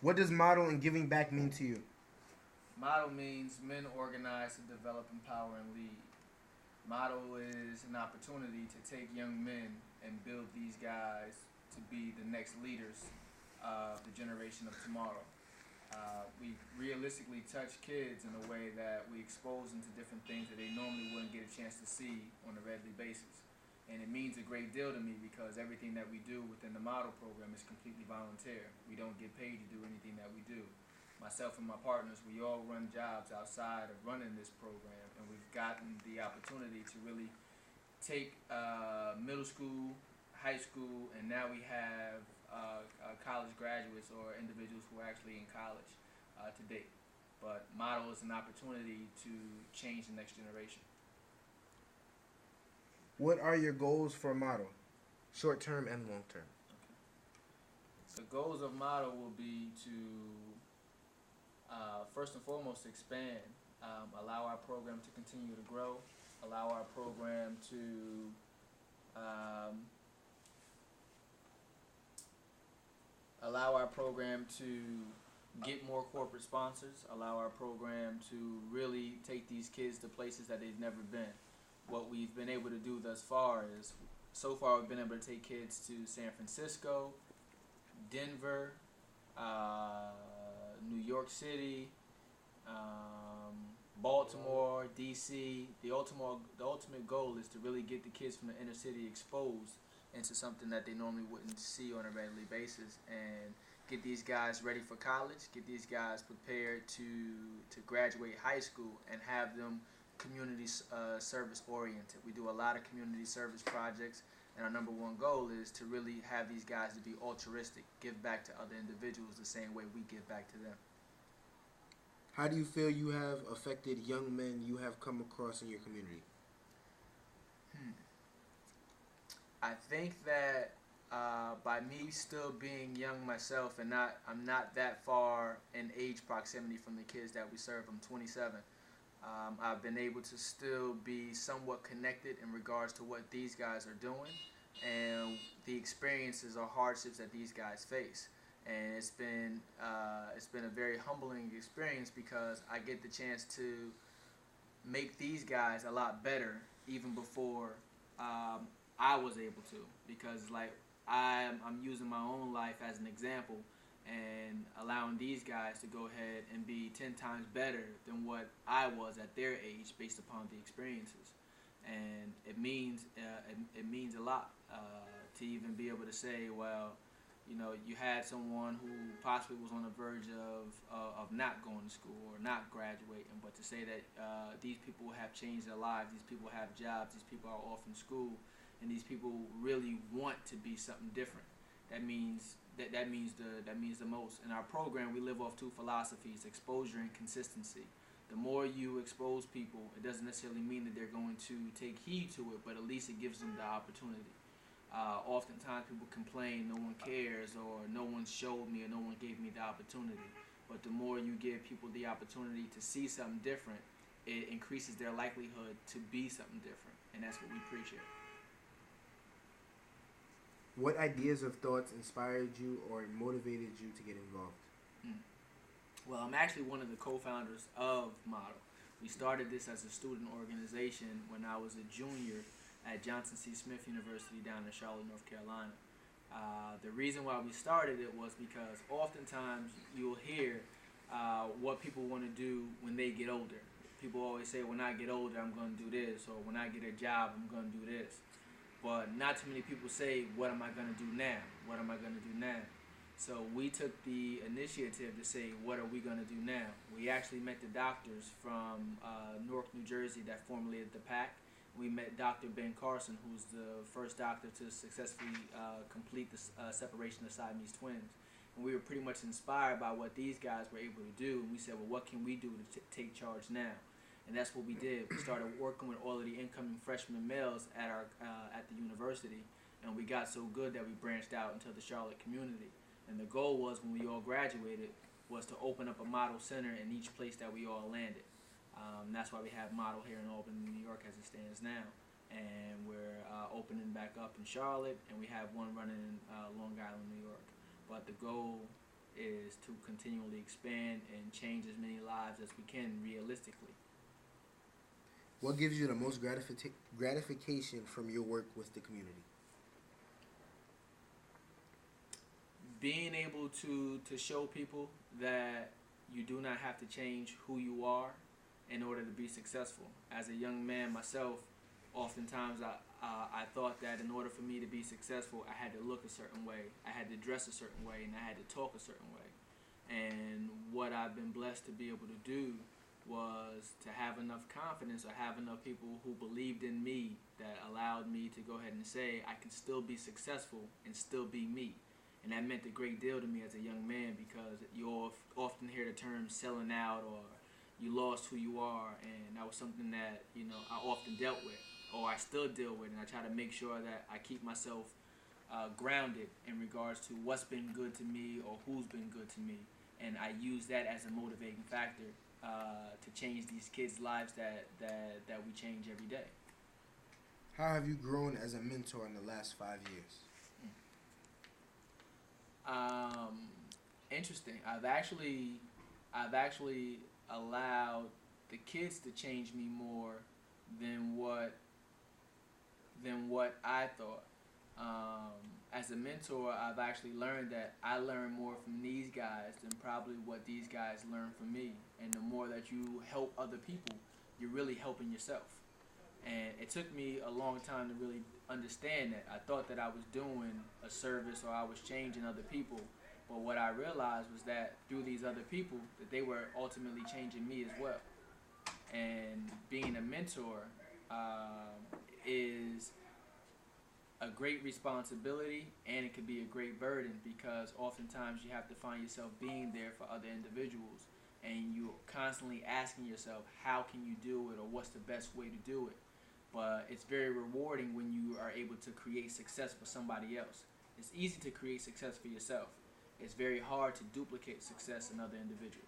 What does model and giving back mean to you? Model means men organize to develop, empower, and lead. Model is an opportunity to take young men and build these guys to be the next leaders of the generation of tomorrow. We realistically touch kids in a way that we expose them to different things that they normally wouldn't get a chance to see on a regular basis. And it means a great deal to me because everything that we do within the model program is completely volunteer. We don't get paid to do anything that we do. Myself and my partners, we all run jobs outside of running this program, and we've gotten the opportunity to really take middle school, high school, and now we have college graduates or individuals who are actually in college to date. But model is an opportunity to change the next generation. What are your goals for model, short term and long term? Okay. The goals of model will be to first and foremost expand, allow our program to continue to grow, allow our program to get more corporate sponsors, allow our program to really take these kids to places that they've never been. What we've been able to do thus far is, so far we've been able to take kids to San Francisco, Denver, New York City, Baltimore, DC. The ultimate goal is to really get the kids from the inner city exposed into something that they normally wouldn't see on a regular basis, and get these guys ready for college, get these guys prepared to graduate high school, and have them community service oriented. We do a lot of community service projects, and our number one goal is to really have these guys to be altruistic, give back to other individuals the same way we give back to them. How do you feel you have affected young men you have come across in your community? I think that by me still being young myself, and I'm not that far in age proximity from the kids that we serve. I'm 27. I've been able to still be somewhat connected in regards to what these guys are doing and the experiences or hardships that these guys face. And it's been a very humbling experience because I get the chance to make these guys a lot better even before I was able to, because like I'm using my own life as an example and allowing these guys to go ahead and be 10 times better than what I was at their age based upon the experiences. And it means a lot to even be able to say, well, you know, you had someone who possibly was on the verge of not going to school or not graduating, but to say that these people have changed their lives, these people have jobs, these people are off in school, and these people really want to be something different. That means the most. In our program, we live off two philosophies: exposure and consistency. The more you expose people, it doesn't necessarily mean that they're going to take heed to it, but at least it gives them the opportunity. Oftentimes people complain, no one cares, or no one showed me, or no one gave me the opportunity. But the more you give people the opportunity to see something different, it increases their likelihood to be something different, and that's what we preach here. What ideas or thoughts inspired you or motivated you to get involved? Well, I'm actually one of the co-founders of Model. We started this as a student organization when I was a junior at Johnson C. Smith University down in Charlotte, North Carolina. The reason why we started it was because oftentimes you'll hear what people want to do when they get older. People always say, when I get older, I'm going to do this, or when I get a job, I'm going to do this. But not too many people say, what am I going to do now? What am I going to do now? So we took the initiative to say, what are we going to do now? We actually met the doctors from Newark, New Jersey that formulated the PAC. We met Dr. Ben Carson, who's the first doctor to successfully complete the separation of Siamese twins. And we were pretty much inspired by what these guys were able to do. And we said, well, what can we do to take charge now? And that's what we did. We started working with all of the incoming freshman males at the university, and we got so good that we branched out into the Charlotte community. And the goal was, when we all graduated, was to open up a model center in each place that we all landed. That's why we have Model here in Albany, New York, as it stands now. And we're opening back up in Charlotte, and we have one running in Long Island, New York. But the goal is to continually expand and change as many lives as we can realistically. What gives you the most gratification from your work with the community? Being able to show people that you do not have to change who you are in order to be successful. As a young man myself, oftentimes I thought that in order for me to be successful, I had to look a certain way, I had to dress a certain way, and I had to talk a certain way. And what I've been blessed to be able to do was to have enough confidence or have enough people who believed in me that allowed me to go ahead and say I can still be successful and still be me. And that meant a great deal to me as a young man, because you often hear the term selling out or you lost who you are, and that was something that I often dealt with, or I still deal with, and I try to make sure that I keep myself grounded in regards to what's been good to me or who's been good to me, and I use that as a motivating factor to change these kids' lives that we change every day. How have you grown as a mentor in the last 5 years? Interesting. I've actually allowed the kids to change me more than what I thought. As a mentor, I've actually learned that I learn more from these guys than probably what these guys learn from me. And the more that you help other people, you're really helping yourself. And it took me a long time to really understand that. I thought that I was doing a service or I was changing other people. But what I realized was that through these other people, that they were ultimately changing me as well. And being a mentor is a great responsibility, and it could be a great burden, because oftentimes you have to find yourself being there for other individuals, and you're constantly asking yourself, how can you do it, or what's the best way to do it? But it's very rewarding when you are able to create success for somebody else. It's easy to create success for yourself. It's very hard to duplicate success in other individuals.